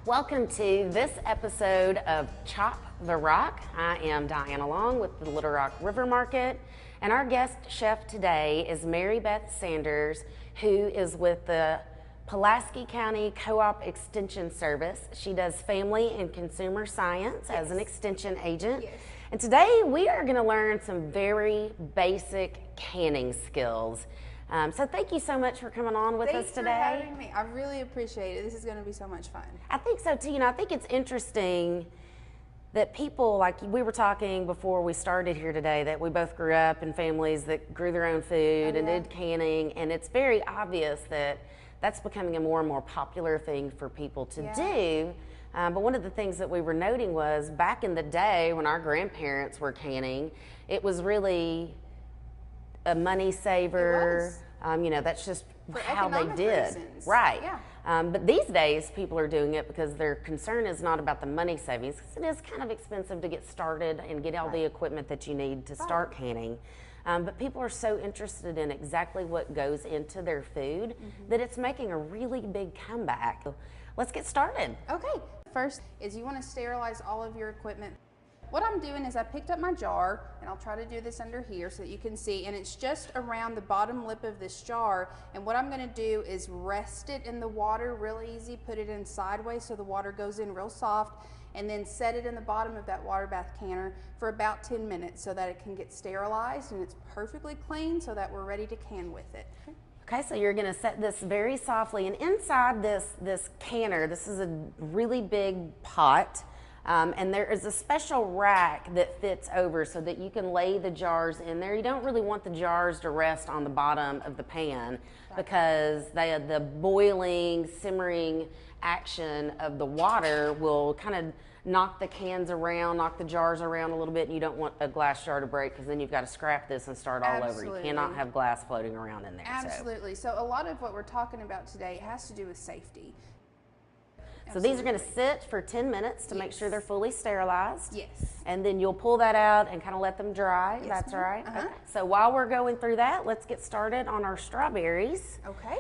Welcome to this episode of Chop the Rock. I am Diana Long with the Little Rock River Market, and our guest chef today is Mary Beth Sanders, who is with the Pulaski County Co-op Extension Service. She does family and consumer science as an extension agent. Yes. And today we are going to learn some very basic canning skills. So thank you so much for coming on with us today. Thanks for having me. I really appreciate it. This is going to be so much fun. I think so too. I think it's interesting that people, like we were talking before we started here today, that we both grew up in families that grew their own food and did canning, and it's very obvious that that's becoming a more and more popular thing for people to do. But one of the things that we were noting was back in the day when our grandparents were canning, it was really a money saver. That's just For how they economic did. reasons. Right. Yeah. But these days, people are doing it because their concern is not about the money savings, because it is kind of expensive to get started and get all the equipment that you need to start canning. But people are so interested in exactly what goes into their food that it's making a really big comeback. Let's get started. Okay. First is you want to sterilize all of your equipment. What I'm doing is I picked up my jar, and I'll try to do this under here so that you can see, and it's just around the bottom lip of this jar, and what I'm going to do is rest it in the water real easy, put it in sideways so the water goes in real soft, and then set it in the bottom of that water bath canner for about 10 minutes so that it can get sterilized and it's perfectly clean so that we're ready to can with it. Okay, so you're going to set this very softly, and inside this canner, this is a really big pot. And there is a special rack that fits over so that you can lay the jars in there. You don't really want the jars to rest on the bottom of the pan because the boiling, simmering action of the water will kind of knock the cans around, knock the jars around a little bit, and you don't want a glass jar to break because then you've got to scrap this and start all over. You cannot have glass floating around in there. Absolutely. So a lot of what we're talking about today has to do with safety. So these are going to sit for 10 minutes to make sure they're fully sterilized. Yes. And then you'll pull that out and kind of let them dry. Yes, That's ma'am. right. Okay. So while we're going through that, let's get started on our strawberries. Okay.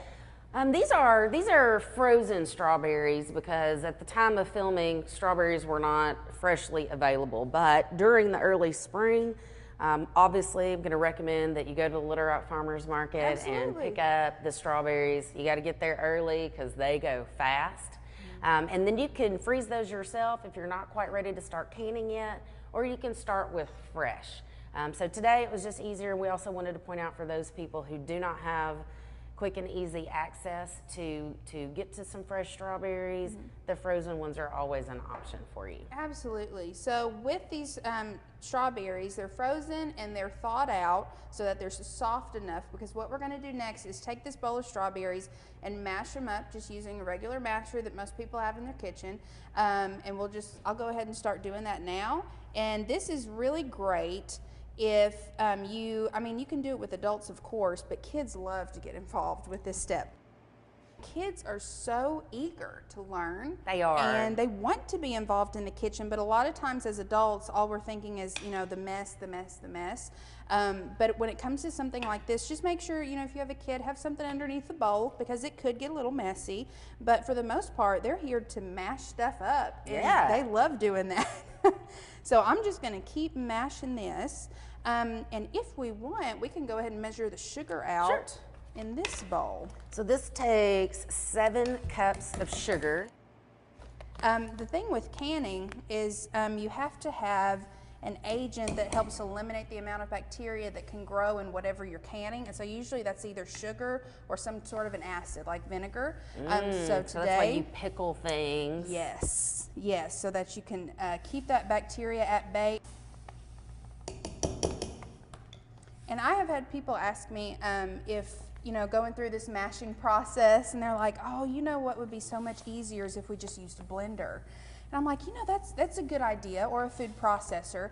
These are frozen strawberries because at the time of filming, strawberries were not freshly available. But during the early spring, obviously, I'm going to recommend that you go to the Little Rock Farmers Market and pick up the strawberries. You got to get there early because they go fast. And then you can freeze those yourself if you're not quite ready to start canning yet, or you can start with fresh. So today it was just easier. We also wanted to point out for those people who do not have quick and easy access to get to some fresh strawberries, the frozen ones are always an option for you. Absolutely. So with these strawberries, they're frozen and they're thawed out so that they're soft enough, because what we're going to do next is take this bowl of strawberries and mash them up just using a regular masher that most people have in their kitchen. And I'll go ahead and start doing that now. And this is really great if you can do it with adults, of course, but kids love to get involved with this step. Kids are so eager to learn. They are. And they want to be involved in the kitchen, but a lot of times as adults, all we're thinking is, the mess. But when it comes to something like this, just make sure, if you have a kid, have something underneath the bowl because it could get a little messy. But for the most part, they're here to mash stuff up. And they love doing that. So I'm just going to keep mashing this. And if we want, we can go ahead and measure the sugar out in this bowl. So this takes 7 cups of sugar. The thing with canning is you have to have an agent that helps eliminate the amount of bacteria that can grow in whatever you're canning. And so usually that's either sugar or some sort of an acid like vinegar. So that's why you pickle things. Yes, so that you can keep that bacteria at bay. And I have had people ask me if, going through this mashing process, and they're like, oh, what would be so much easier is if we just used a blender. And I'm like, that's a good idea, or a food processor.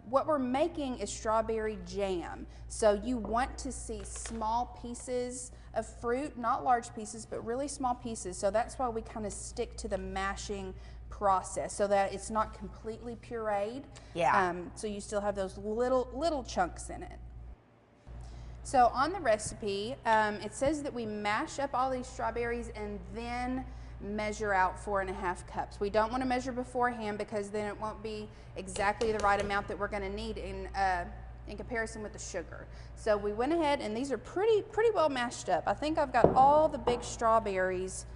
What we're making is strawberry jam. So you want to see small pieces of fruit, not large pieces, but really small pieces. So that's why we kind of stick to the mashing process so that it's not completely pureed. So you still have those little chunks in it. So on the recipe, it says that we mash up all these strawberries and then measure out 4.5 cups. We don't want to measure beforehand because then it won't be exactly the right amount that we're going to need in comparison with the sugar. So we went ahead, and these are pretty well mashed up. I think I've got all the big strawberries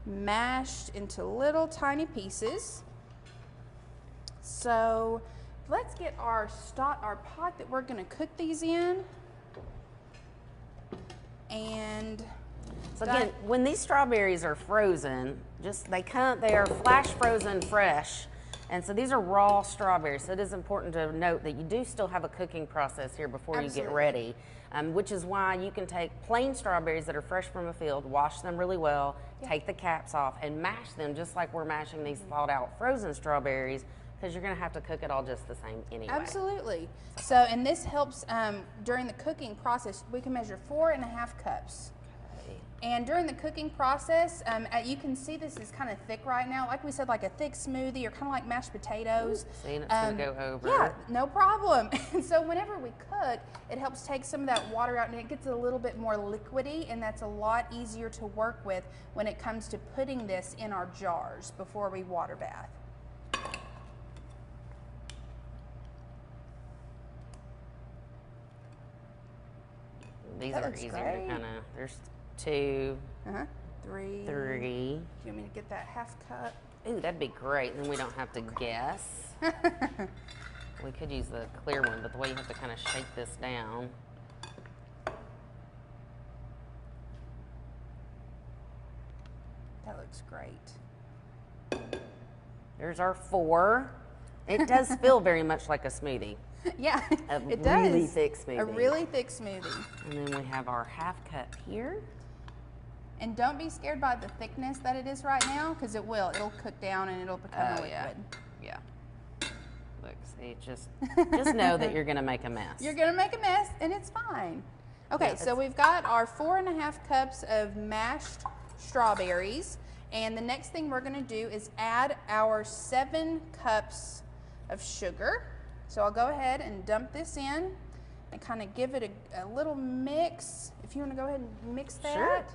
mashed into little tiny pieces. So let's get our pot that we're going to cook these in. And so again, when these strawberries are frozen, they are flash frozen fresh. And so these are raw strawberries. So it is important to note that you do still have a cooking process here before Absolutely. you get ready, which is why you can take plain strawberries that are fresh from a field, wash them really well, take the caps off, and mash them just like we're mashing these thawed out frozen strawberries, because you're going to have to cook it all just the same anyway. Absolutely. So, and this helps during the cooking process. We can measure 4.5 cups. And during the cooking process, you can see this is kind of thick right now. Like we said, like a thick smoothie or kind of like mashed potatoes. See, and it's going to go over. Yeah, no problem. And so whenever we cook, it helps take some of that water out and it gets a little bit more liquidy, and that's a lot easier to work with when it comes to putting this in our jars before we water bath. These are easier to kind of, there's 2, 3. 3. You want me to get that half cup? Ooh, that'd be great. Then we don't have to guess. We could use the clear one, but the way you have to kind of shake this down. That looks great. There's our 4. It does feel very much like a smoothie. Yeah, it does. A really thick smoothie. A really thick smoothie. And then we have our half cup here. And don't be scared by the thickness that it is right now, because it will. It'll cook down and it'll become a liquid. Yeah. Look, see, just know that you're going to make a mess. You're going to make a mess, and it's fine. Okay, so we've got our 4.5 cups of mashed strawberries. And the next thing we're going to do is add our 7 cups of sugar. So I'll go ahead and dump this in and kind of give it a little mix. If you want to go ahead and mix that. Sure.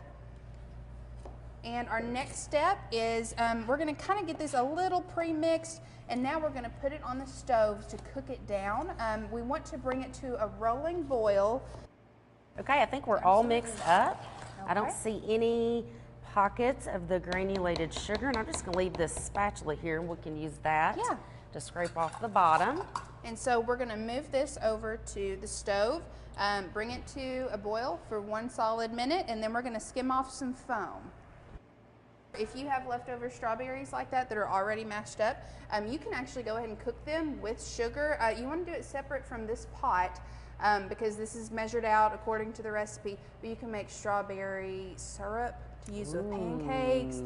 And our next step is we're going to kind of get this a little pre-mixed, and now we're going to put it on the stove to cook it down. We want to bring it to a rolling boil. Okay, I think we're all mixed up. Okay. I don't see any pockets of the granulated sugar, and I'm just going to leave this spatula here, and we can use that to scrape off the bottom. And so we're going to move this over to the stove, bring it to a boil for 1 solid minute, and then we're going to skim off some foam. If you have leftover strawberries like that are already mashed up, you can actually go ahead and cook them with sugar. You want to do it separate from this pot because this is measured out according to the recipe, but you can make strawberry syrup to use with pancakes.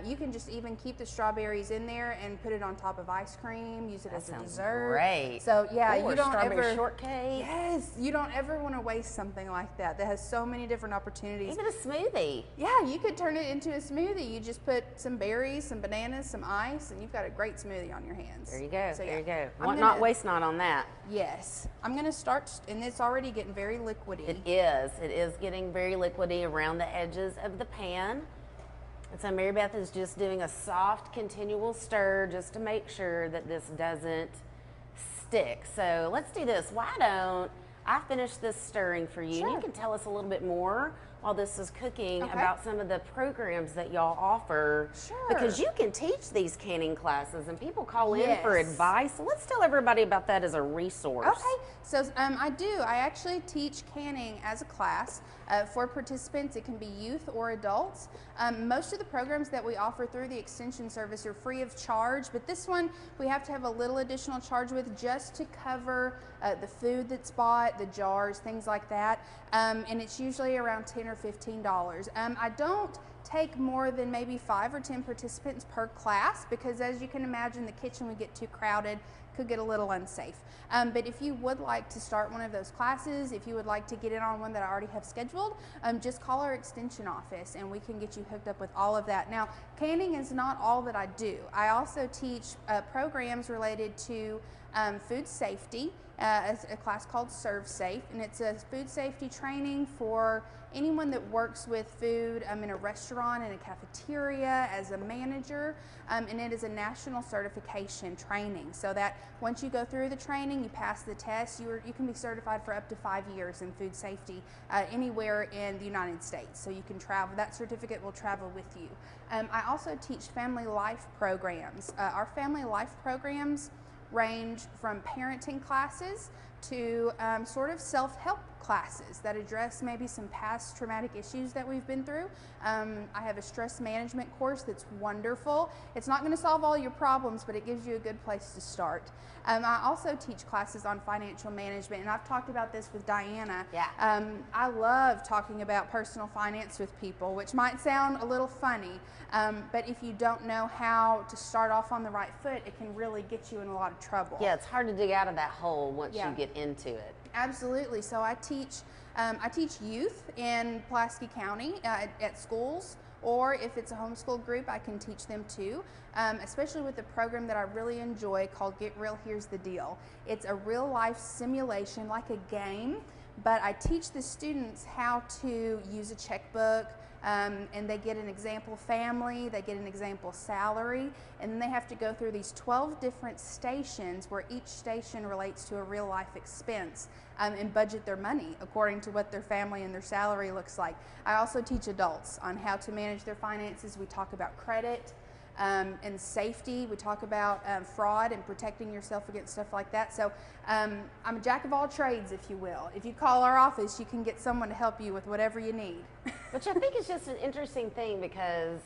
You can just even keep the strawberries in there and put it on top of ice cream, use it as a dessert. Great. So yeah, you don't ever shortcake. Yes, you don't ever want to waste something like that has so many different opportunities. Even a smoothie. Yeah, you could turn it into a smoothie. You just put some berries, some bananas, some ice, and you've got a great smoothie on your hands. There you go. So, there you go. not waste not on that. Yes. I'm going to start, and it's already getting very liquidy. It is. It is getting very liquidy around the edges of the pan. And so Mary Beth is just doing a soft, continual stir just to make sure that this doesn't stick. So let's do this. Why don't I finish this stirring for you? Sure. And you can tell us a little bit more while this is cooking about some of the programs that y'all offer. Sure. Because you can teach these canning classes and people call in for advice. So let's tell everybody about that as a resource. Okay, so I do. I actually teach canning as a class. For participants, it can be youth or adults. Most of the programs that we offer through the Extension Service are free of charge, but this one we have to have a little additional charge with just to cover the food that's bought, the jars, things like that, and it's usually around $10 or $15. I don't take more than maybe 5 or 10 participants per class because, as you can imagine, the kitchen would get too crowded could get a little unsafe. But if you would like to start one of those classes, if you would like to get in on one that I already have scheduled, just call our extension office and we can get you hooked up with all of that. Now, canning is not all that I do. I also teach programs related to food safety, as a class called Serve Safe, and it's a food safety training for anyone that works with food in a restaurant, in a cafeteria, as a manager, and it is a national certification training, so that once you go through the training, you pass the test, you can be certified for up to 5 years in food safety anywhere in the United States. So you can travel, that certificate will travel with you. I also teach family life programs. Our family life programs range from parenting classes to sort of self-help classes that address maybe some past traumatic issues that we've been through. I have a stress management course that's wonderful. It's not going to solve all your problems, but it gives you a good place to start. I also teach classes on financial management, and I've talked about this with Diana. Yeah. I love talking about personal finance with people, which might sound a little funny, but if you don't know how to start off on the right foot, it can really get you in a lot of trouble. Yeah, it's hard to dig out of that hole once you get into it. Absolutely. So I teach youth in Pulaski County at schools, or if it's a homeschool group, I can teach them too, especially with the program that I really enjoy called Get Real, Here's the Deal. It's a real life simulation, like a game, but I teach the students how to use a checkbook, and they get an example family, they get an example salary, and then they have to go through these 12 different stations where each station relates to a real life expense, and budget their money according to what their family and their salary looks like. I also teach adults on how to manage their finances. We talk about credit and safety. We talk about fraud and protecting yourself against stuff like that. So I'm a jack of all trades, if you will. If you call our office, you can get someone to help you with whatever you need. Which I think is just an interesting thing, because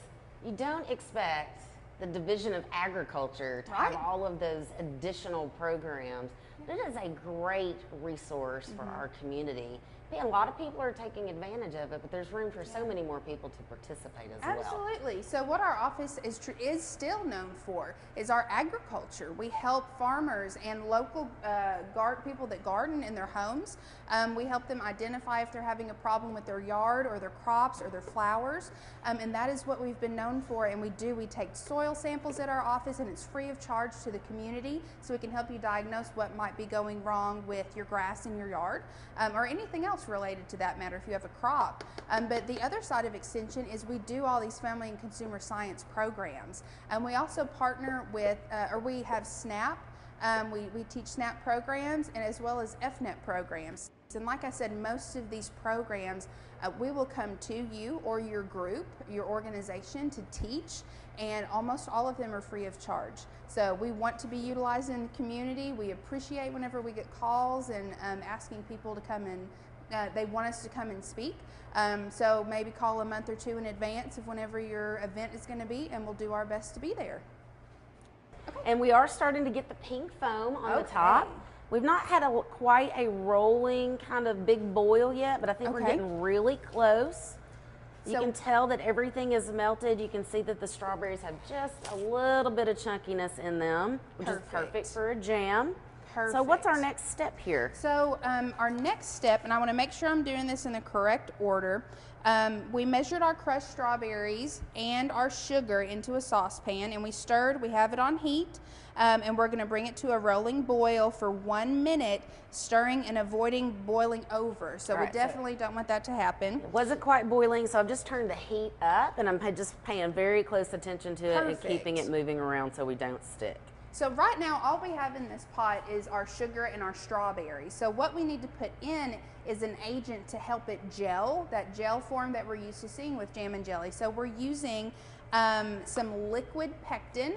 you don't expect the Division of Agriculture to have all of those additional programs. But it is a great resource for our community. I think a lot of people are taking advantage of it, but there's room for so many more people to participate as well. Absolutely. So what our office is still known for is our agriculture. We help farmers and local people that garden in their homes. We help them identify if they're having a problem with their yard or their crops or their flowers, and that is what we've been known for. And we take soil samples at our office, and it's free of charge to the community, so we can help you diagnose what might be going wrong with your grass in your yard, or anything else related to that matter if you have a crop. But the other side of Extension is we do all these family and consumer science programs. And we also partner with, we have SNAP. We teach SNAP programs, and as well as FNEP programs. And like I said, most of these programs, we will come to you or your group, your organization, to teach, and almost all of them are free of charge. So we want to be utilized in the community. We appreciate whenever we get calls and asking people to come and they want us to come and speak. So maybe call a month or two in advance of whenever your event is going to be, and we'll do our best to be there. And we are starting to get the pink foam on the top. We've not had quite a rolling kind of big boil yet, but I think we're getting really close. You can tell that everything is melted. You can see that the strawberries have just a little bit of chunkiness in them, which is perfect for a jam. Perfect. So what's our next step here? So our next step, and I want to make sure I'm doing this in the correct order, we measured our crushed strawberries and our sugar into a saucepan, and we stirred. We have it on heat, and we're going to bring it to a rolling boil for 1 minute, stirring and avoiding boiling over. So we definitely don't want that to happen. It wasn't quite boiling, so I've just turned the heat up, and I'm just paying very close attention to it and keeping it moving around so we don't stick. So right now, all we have in this pot is our sugar and our strawberries. So what we need to put in is an agent to help it gel, that gel form that we're used to seeing with jam and jelly. So we're using some liquid pectin.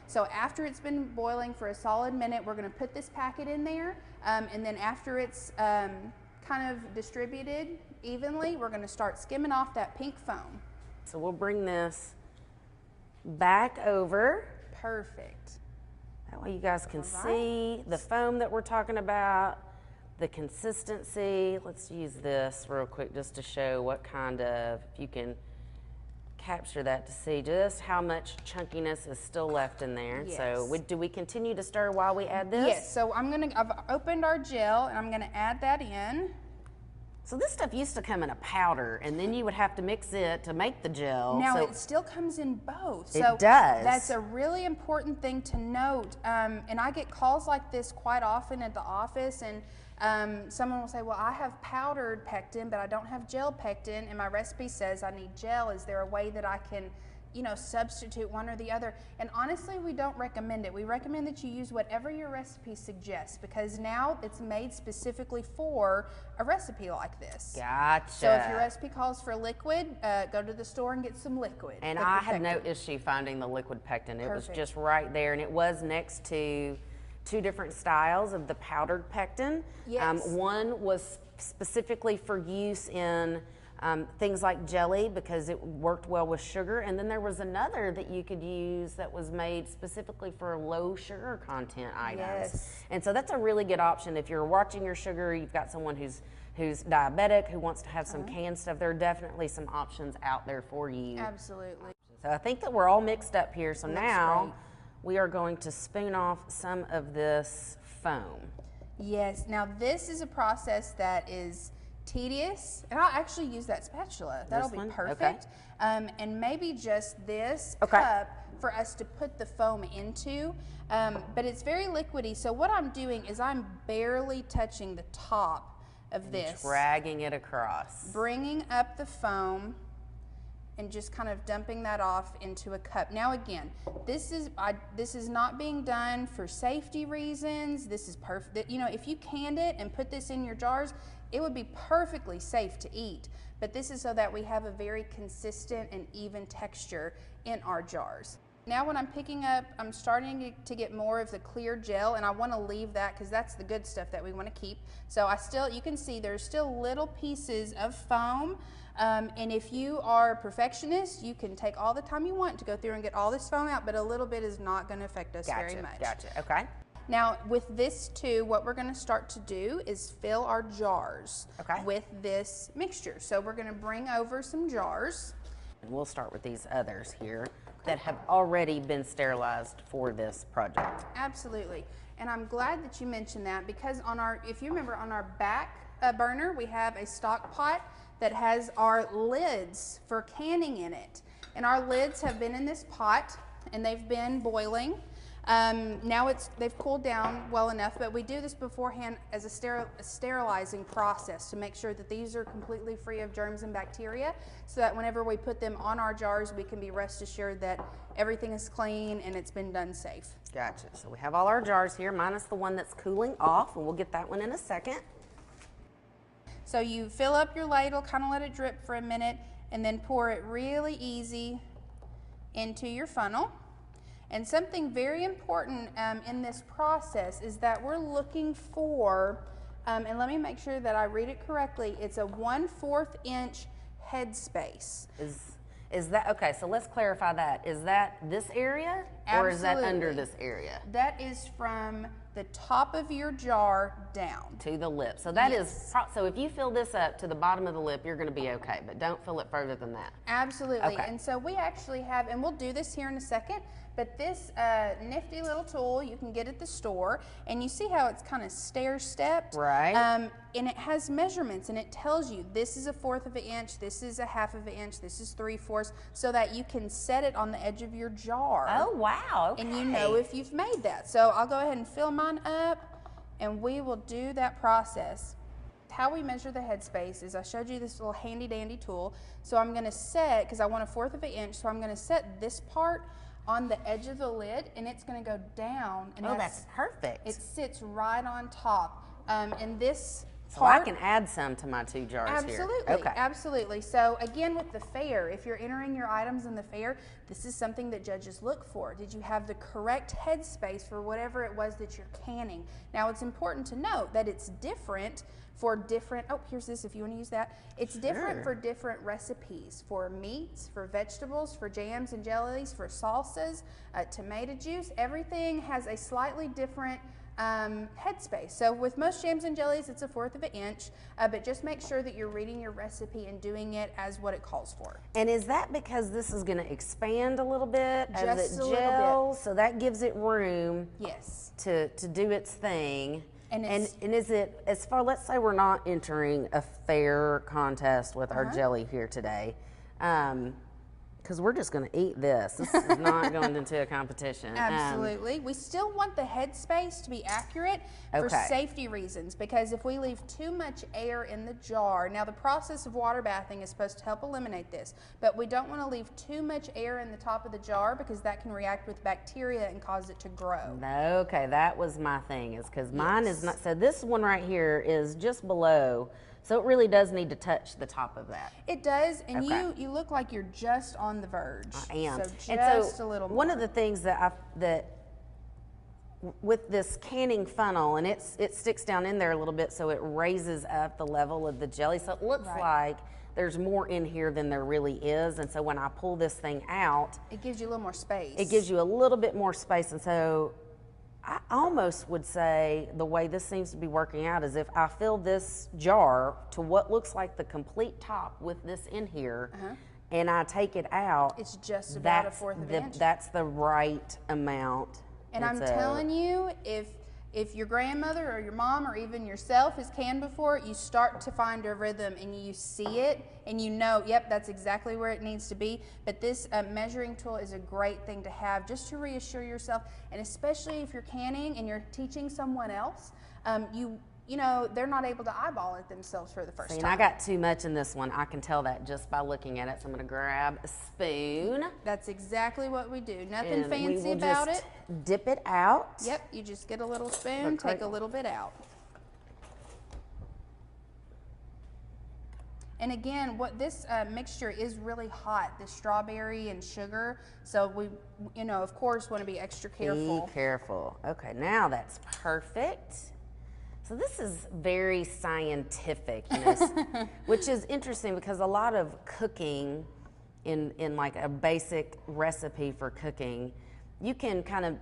So after it's been boiling for a solid minute, we're going to put this packet in there, and then after it's kind of distributed evenly, we're going to start skimming off that pink foam. So we'll bring this back over. Perfect. That way you guys can see the foam that we're talking about, the consistency. Let's use this real quick just to show what kind of, if you can capture that to see just how much chunkiness is still left in there. Yes. So do we continue to stir while we add this? Yes, so I've opened our gel and I'm gonna add that in. So this stuff used to come in a powder, and then you would have to mix it to make the gel. Now so it still comes in both. It So does. That's a really important thing to note. And I get calls like this quite often at the office, and someone will say, well, I have powdered pectin, but I don't have gel pectin, and my recipe says I need gel. Is there a way that I can, you know, substitute one or the other? And honestly, we don't recommend it. We recommend that you use whatever your recipe suggests, because now it's made specifically for a recipe like this. Gotcha. So if your recipe calls for liquid, go to the store and get some liquid. And I had no issue finding the liquid pectin. It was just right there, and it was next to 2 different styles of the powdered pectin. Yes. One was specifically for use in things like jelly because it worked well with sugar, and then there was another that you could use that was made specifically for low sugar content items. Yes. And so that's a really good option if you're watching your sugar, you've got someone who's diabetic, who wants to have some canned stuff. There are definitely some options out there for you. Absolutely. So I think that we're all mixed up here. So Looks now great. we are going to spoon off some of this foam. Yes. Now this is a process that is tedious, and I'll actually use that spatula. That'll This be one? perfect. And maybe just this Okay. cup for us to put the foam into. But it's very liquidy. So what I'm doing is I'm barely touching the top of this, Dragging it across. bringing up the foam, and just kind of dumping that off into a cup. Now again, this is not being done for safety reasons. This is perfect. You know, if you canned it and put this in your jars, it would be perfectly safe to eat. But this is so that we have a very consistent and even texture in our jars. Now when I'm picking up, I'm starting to get more of the clear gel, and I want to leave that because that's the good stuff that we want to keep. So you can see there's still little pieces of foam. And if you are a perfectionist, you can take all the time you want to go through and get all this foam out, but a little bit is not going to affect us very much. Gotcha. Okay. Now with this too, what we're going to start to do is fill our jars with this mixture. So we're going to bring over some jars. And we'll start with these others here that have already been sterilized for this project. Absolutely. And I'm glad that you mentioned that, because if you remember, on our back burner, we have a stock pot that has our lids for canning in it. And our lids have been in this pot and they've been boiling. Now they've cooled down well enough, but we do this beforehand as a sterilizing process to make sure that these are completely free of germs and bacteria, so that whenever we put them on our jars, we can be rest assured that everything is clean and it's been done safe. Gotcha. So we have all our jars here, minus the one that's cooling off, and we'll get that one in a second. So you fill up your ladle, kind of let it drip for a minute, and then pour it really easy into your funnel. And something very important in this process is that we're looking for, and let me make sure that I read it correctly, it's a 1/4 inch headspace. Is that, okay, so let's clarify that. Is that this area, or is that under this area? That is from the top of your jar down. To the lip. So that is, so if you fill this up to the bottom of the lip, you're gonna be okay, but don't fill it further than that. Absolutely. Okay. And so we actually have, and we'll do this here in a second, but this nifty little tool you can get at the store, and you see how it's kind of stair-stepped? Right. And it has measurements, and it tells you this is a 1/4 of an inch, this is a 1/2 inch, this is 3/4, so that you can set it on the edge of your jar. Oh, wow, okay. And you know if you've made that. So I'll go ahead and fill mine up, and we will do that process. How we measure the headspace is I showed you this little handy dandy tool. So I'm going to set, because I want a 1/4 of an inch, so I'm going to set this part on the edge of the lid, and it's going to go down. And that's perfect. It sits right on top. And this So I can add some to my 2 jars here. Absolutely, Okay. absolutely. So again, with the fair, if you're entering your items in the fair, this is something that judges look for. Did you have the correct headspace for whatever it was that you're canning? Now, it's important to note that it's different for different, oh, here's this if you want to use that. It's different for different recipes, for meats, for vegetables, for jams and jellies, for salsas, tomato juice. Everything has a slightly different headspace. So with most jams and jellies, it's 1/4 of an inch, but just make sure that you're reading your recipe and doing it as what it calls for. And is that because this is going to expand a little bit as Just it a little gels? So that gives it room Yes. to do its thing. And And it's- is it, as far, let's say we're not entering a fair contest with our jelly here today, because we're just going to eat this. This is not going into a competition. Absolutely. We still want the headspace to be accurate for Okay. safety reasons, because if we leave too much air in the jar, now the process of water bathing is supposed to help eliminate this, but we don't want to leave too much air in the top of the jar because that can react with bacteria and cause it to grow. Okay, that was my thing, is because mine is not, so this one right here is just below, so it really does need to touch the top of that. It does, and Okay. you look like you're just on the verge. I am. So just And so a little more. one of the things that with this canning funnel, and it sticks down in there a little bit, so it raises up the level of the jelly. So it looks Right. like there's more in here than there really is. And so when I pull this thing out, It gives you a little more space. it gives you a little bit more space. And so I almost would say the way this seems to be working out is if I fill this jar to what looks like the complete top with this in here, and I take it out, It's just about that's 1/4 of an the, inch. that's the right amount. And I'm It's a- telling you, if your grandmother or your mom or even yourself has canned before, you start to find a rhythm and you see it and you know, yep, that's exactly where it needs to be. But this measuring tool is a great thing to have just to reassure yourself, and especially if you're canning and you're teaching someone else, you know, they're not able to eyeball it themselves for the first See, and time. I got too much in this one. I can tell that just by looking at it. So I'm going to grab a spoon. That's exactly what we do. Nothing and we fancy will about just it. dip it out. Yep, you just get a little spoon, Okay. take a little bit out. And again, what this mixture is really hot, the strawberry and sugar. So we, you know, of course, want to be extra careful. Be careful. Okay, now that's perfect. So this is very scientific, you know, which is interesting because a lot of cooking in like a basic recipe for cooking, you can kind of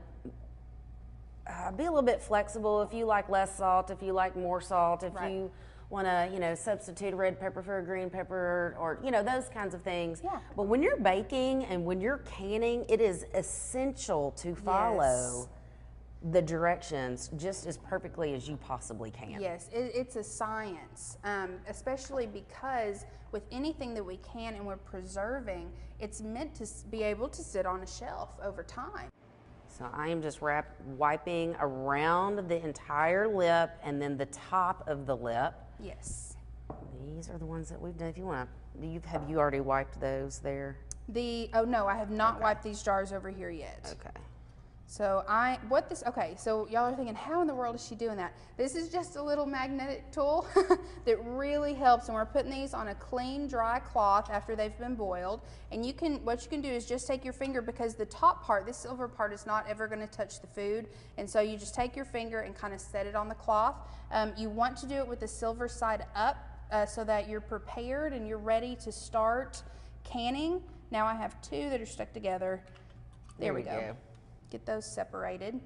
be a little bit flexible if you like less salt, if you like more salt, if Right. you want to, you know, substitute a red pepper for a green pepper, or, you know, those kinds of things. Yeah. But when you're baking and when you're canning, it is essential to follow the directions just as perfectly as you possibly can. Yes, it's a science, especially because with anything that we can and we're preserving, it's meant to be able to sit on a shelf over time. So I am just wiping around the entire lip and then the top of the lip. Yes. These are the ones that we've done. If you want to, have you already wiped those there? Oh no, I have not wiped these jars over here yet. Okay. So okay, so y'all are thinking, how in the world is she doing that? This is just a little magnetic tool that really helps, and we're putting these on a clean, dry cloth after they've been boiled. And what you can do is just take your finger, because the top part, this silver part, is not ever going to touch the food. And so you just take your finger and kind of set it on the cloth. You want to do it with the silver side up so that you're prepared and you're ready to start canning. Now I have two that are stuck together. There we go. Get those separated.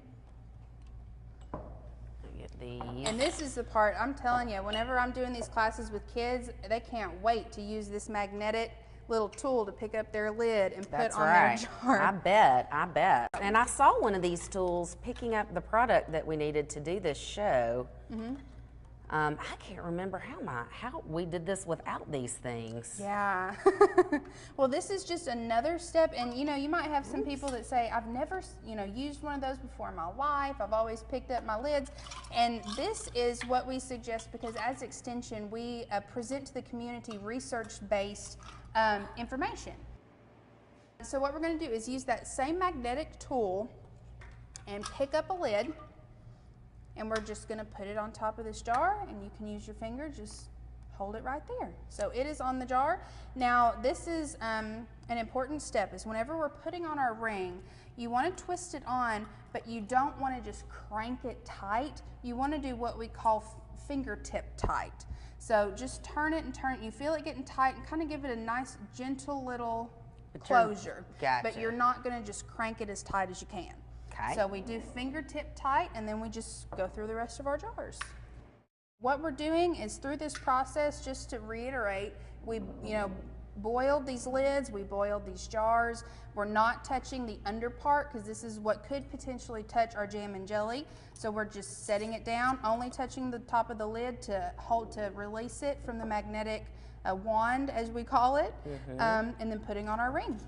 Get these. And this is the part, I'm telling you, whenever I'm doing these classes with kids, they can't wait to use this magnetic little tool to pick up their lid and put That's on right. their jar. I bet. And I saw one of these tools picking up the product that we needed to do this show. I can't remember how we did this without these things. Yeah. Well, this is just another step, and you know, you might have some people that say, I've never, you know, used one of those before in my life. I've always picked up my lids, and this is what we suggest, because as Extension, we present to the community research-based information. So what we're going to do is use that same magnetic tool and pick up a lid. And we're just going to put it on top of this jar, and you can use your finger, just hold it right there. So it is on the jar. Now this is an important step, is whenever we're putting on our ring, you want to twist it on, but you don't want to just crank it tight. You want to do what we call fingertip tight. So just turn it and turn it. You feel it getting tight, and kind of give it a nice gentle little closure. Gotcha. But you're not going to just crank it as tight as you can. Okay. So we do fingertip tight, and then we just go through the rest of our jars. What we're doing is, through this process, just to reiterate, we boiled these lids, we boiled these jars. We're not touching the under part because this is what could potentially touch our jam and jelly. So we're just setting it down, only touching the top of the lid to release it from the magnetic wand, as we call it, and then putting on our ring.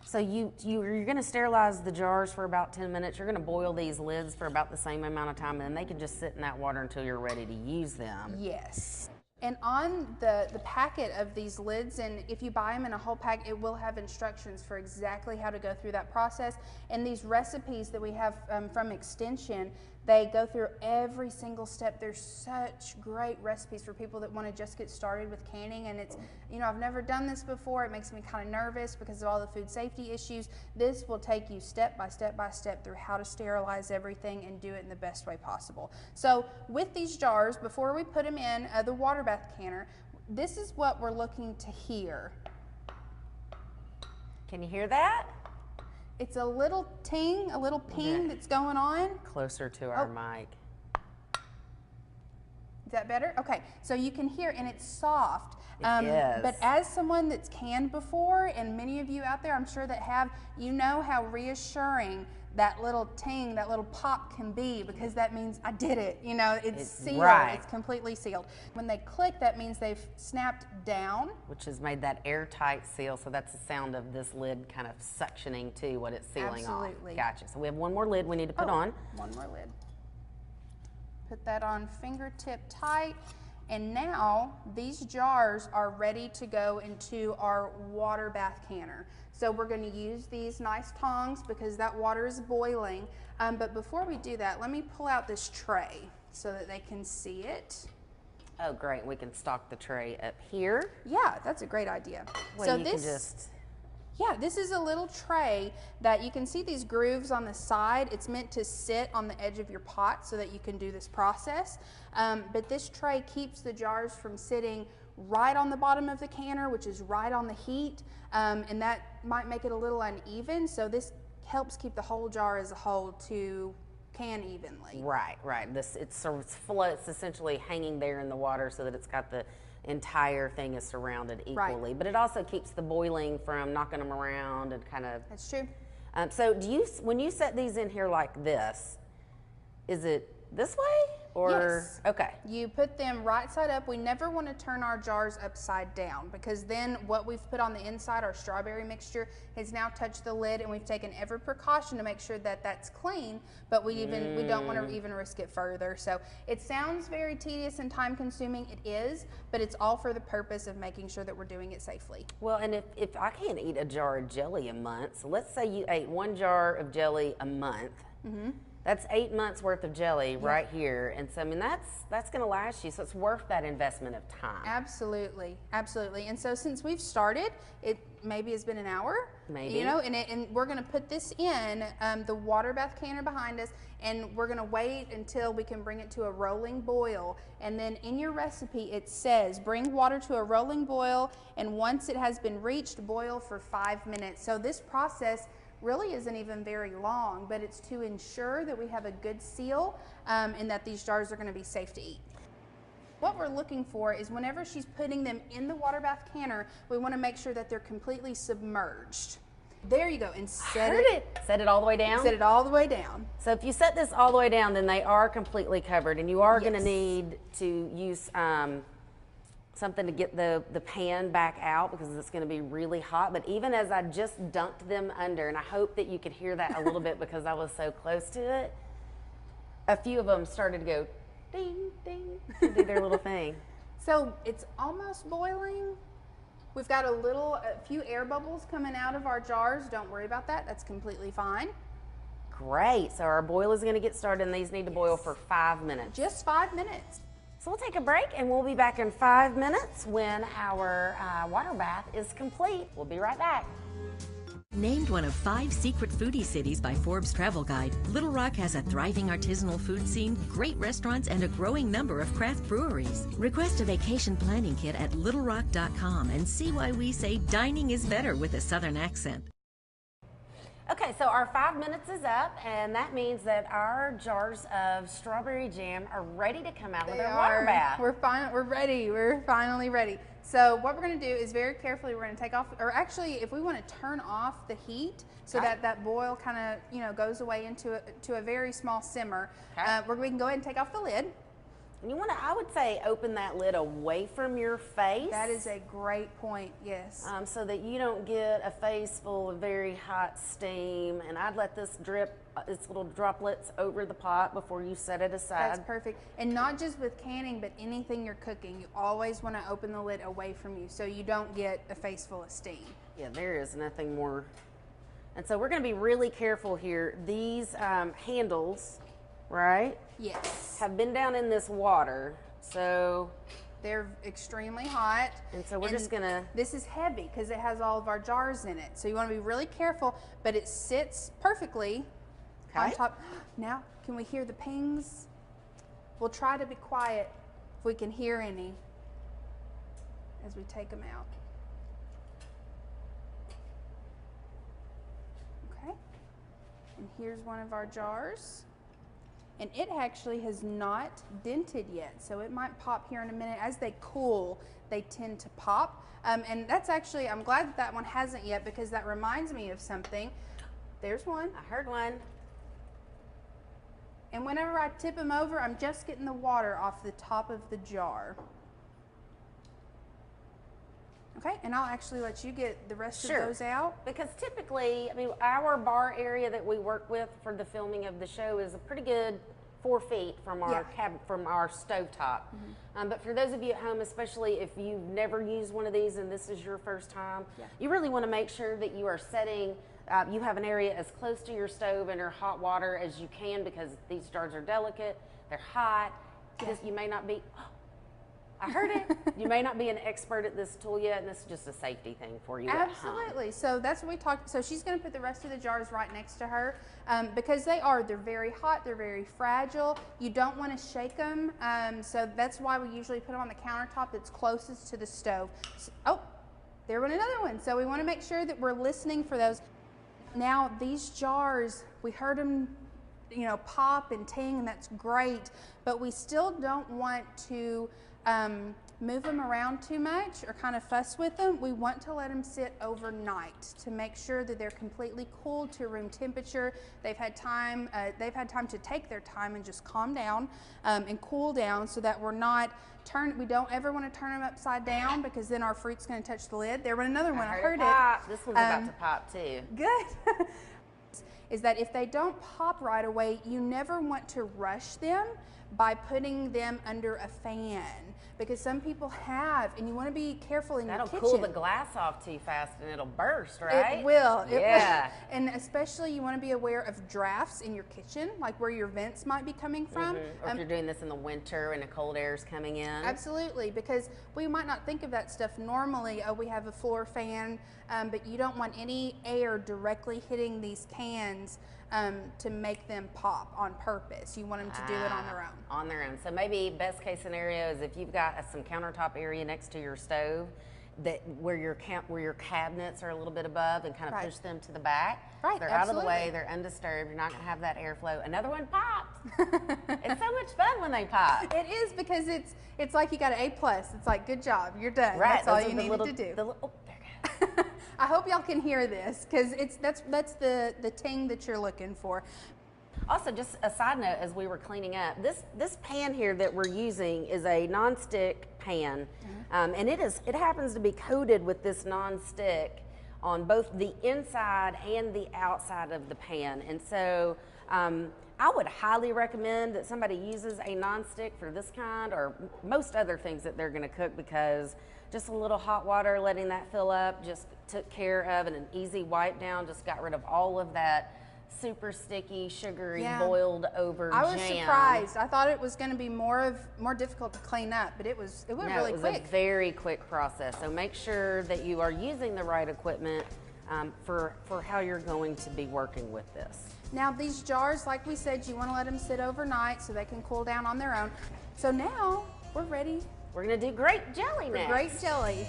So you're going to sterilize the jars for about 10 minutes. You're going to boil these lids for about the same amount of time, and then they can just sit in that water until you're ready to use them. Yes. And on the packet of these lids, and if you buy them in a whole pack, it will have instructions for exactly how to go through that process. And these recipes that we have from Extension, they go through every single step. There's such great recipes for people that want to just get started with canning. And it's, I've never done this before. It makes me kind of nervous because of all the food safety issues. This will take you step by step by step through how to sterilize everything and do it in the best way possible. So with these jars, before we put them in the water bath canner, this is what we're looking to hear. Can you hear that? It's a little ting, a little ping that's going on. Closer to our mic. Is that better? Okay, so you can hear, and it's soft. It is. But as someone that's canned before, and many of you out there, I'm sure that have, you know how reassuring that little ting, that little pop can be, because that means I did it. It's sealed. Right. It's completely sealed. When they click, that means they've snapped down. Which has made that airtight seal, so that's the sound of this lid kind of suctioning to what it's sealing Absolutely. off. Gotcha. So we have one more lid we need to put on. One more lid. Put that on fingertip tight. And now these jars are ready to go into our water bath canner. So we're going to use these nice tongs because that water is boiling. But before we do that, let me pull out this tray so that they can see it. Oh, great. We can stock the tray up here. Yeah, that's a great idea. Well, so you can just... Yeah, this is a little tray that you can see these grooves on the side. It's meant to sit on the edge of your pot so that you can do this process. But this tray keeps the jars from sitting right on the bottom of the canner, which is right on the heat, and that might make it a little uneven. So this helps keep the whole jar as a whole to can evenly. Right. It's essentially hanging there in the water so that it's got the entire thing is surrounded equally. Right. But it also keeps the boiling from knocking them around and kind of... That's true. So when you set these in here like this, is it this way? Or, yes. Okay. You put them right side up. We never want to turn our jars upside down because then what we've put on the inside, our strawberry mixture, has now touched the lid, and we've taken every precaution to make sure that that's clean, but we don't want to even risk it further. So it sounds very tedious and time consuming. It is, but it's all for the purpose of making sure that we're doing it safely. Well, and if I can't eat a jar of jelly a month, so let's say you ate one jar of jelly a month. That's 8 months worth of jelly right here. And so, I mean, that's going to last you. So it's worth that investment of time. Absolutely. Absolutely. And so since we've started, it maybe has been an hour. Maybe. And we're going to put this in the water bath canner behind us, and we're going to wait until we can bring it to a rolling boil. And then in your recipe, it says bring water to a rolling boil, and once it has been reached, boil for 5 minutes. So this process really isn't even very long, but it's to ensure that we have a good seal and that these jars are going to be safe to eat. What we're looking for is whenever she's putting them in the water bath canner, we want to make sure that they're completely submerged. There you go. And set it all the way down? Set it all the way down. So if you set this all the way down, then they are completely covered, and you are going to need to use something to get the pan back out because it's going to be really hot. But even as I just dunked them under, and I hope that you could hear that a little bit because I was so close to it, a few of them started to go ding, ding, and do their little thing. So it's almost boiling. We've got a few air bubbles coming out of our jars. Don't worry about that. That's completely fine. Great. So our boil is going to get started, and these need to boil for 5 minutes. Just 5 minutes. So we'll take a break, and we'll be back in 5 minutes when our water bath is complete. We'll be right back. Named one of 5 secret foodie cities by Forbes Travel Guide, Little Rock has a thriving artisanal food scene, great restaurants, and a growing number of craft breweries. Request a vacation planning kit at littlerock.com and see why we say dining is better with a Southern accent. Okay, so our 5 minutes is up, and that means that our jars of strawberry jam are ready to come out with our water bath. We're ready. We're finally ready. So what we're going to do is very carefully, we're going to take off, or actually, if we want to turn off the heat so that boil kind of, goes away into a very small simmer, we can go ahead and take off the lid. And you want to, I would say, open that lid away from your face. That is a great point, yes. So that you don't get a face full of very hot steam. And I'd let this drip its little droplets over the pot before you set it aside. That's perfect. And not just with canning, but anything you're cooking, you always want to open the lid away from you so you don't get a face full of steam. Yeah, there is nothing more. And so we're going to be really careful here. These handles, right? Yes. Have been down in this water, so they're extremely hot. And so we're just gonna. This is heavy because it has all of our jars in it. So you want to be really careful, but it sits perfectly on top. Now, can we hear the pings? We'll try to be quiet if we can hear any as we take them out. Okay. And here's one of our jars. And it actually has not dented yet, so it might pop here in a minute. As they cool, they tend to pop. And that's actually, I'm glad that that one hasn't yet, because that reminds me of something. There's one. I heard one. And whenever I tip them over, I'm just getting the water off the top of the jar. Okay, and I'll actually let you get the rest of those out. Because typically, I mean, our bar area that we work with for the filming of the show is a pretty good 4 feet from our from our stovetop. But for those of you at home, especially if you've never used one of these and this is your first time, you really want to make sure that you are setting, you have an area as close to your stove and your hot water as you can, because these jars are delicate, they're hot. You may not be, I heard it. You may not be an expert at this tool yet, and this is just a safety thing for you. Absolutely. So that's what we talked. So she's going to put the rest of the jars right next to her, because they're very hot. They're very fragile. You don't want to shake them. So that's why we usually put them on the countertop that's closest to the stove. So, oh, there went another one. So we want to make sure that we're listening for those. Now these jars, we heard them, pop and ting, and that's great, but we still don't want to move them around too much or kind of fuss with them. We want to let them sit overnight to make sure that they're completely cooled to room temperature. They've had time to take their time and just calm down and cool down, so that we're not we don't ever want to turn them upside down, because then our fruit's going to touch the lid. There went another one. I heard it. This one's about to pop too. Good. Is that if they don't pop right away, you never want to rush them by putting them under a fan, because some people have, and you want to be careful in your kitchen. That'll cool the glass off too fast and it'll burst, right? It will. Yeah. And especially you want to be aware of drafts in your kitchen, like where your vents might be coming from. Or if you're doing this in the winter and the cold air is coming in. Absolutely, because we might not think of that stuff normally. Oh, we have a floor fan, but you don't want any air directly hitting these cans to make them pop on purpose. You want them to do it on their own. On their own. So maybe best case scenario is if you've got some countertop area next to your stove, where your cabinets are a little bit above, and kind of push them to the back. Right, They're out of the way, they're undisturbed, you're not going to have that airflow. Another one popped. It's so much fun when they pop. It is, because it's like you got an A+. It's like, good job, you're done. Right. That's all you needed to do. Oh, there it goes. I hope y'all can hear this, because that's the ting that you're looking for. Also, just a side note, as we were cleaning up, this pan here that we're using is a non-stick pan, and it happens to be coated with this non-stick on both the inside and the outside of the pan. And so I would highly recommend that somebody uses a non-stick for this kind, or most other things that they're going to cook, because just a little hot water, letting that fill up, just took care of, and an easy wipe down just got rid of all of that super sticky, sugary, boiled over jam. I was surprised. I thought it was going to be more difficult to clean up, but it went really quick. It was a very quick process. So make sure that you are using the right equipment for how you're going to be working with this. Now these jars, like we said, you want to let them sit overnight so they can cool down on their own. So now we're ready We're going to do grape jelly for next. grape jelly.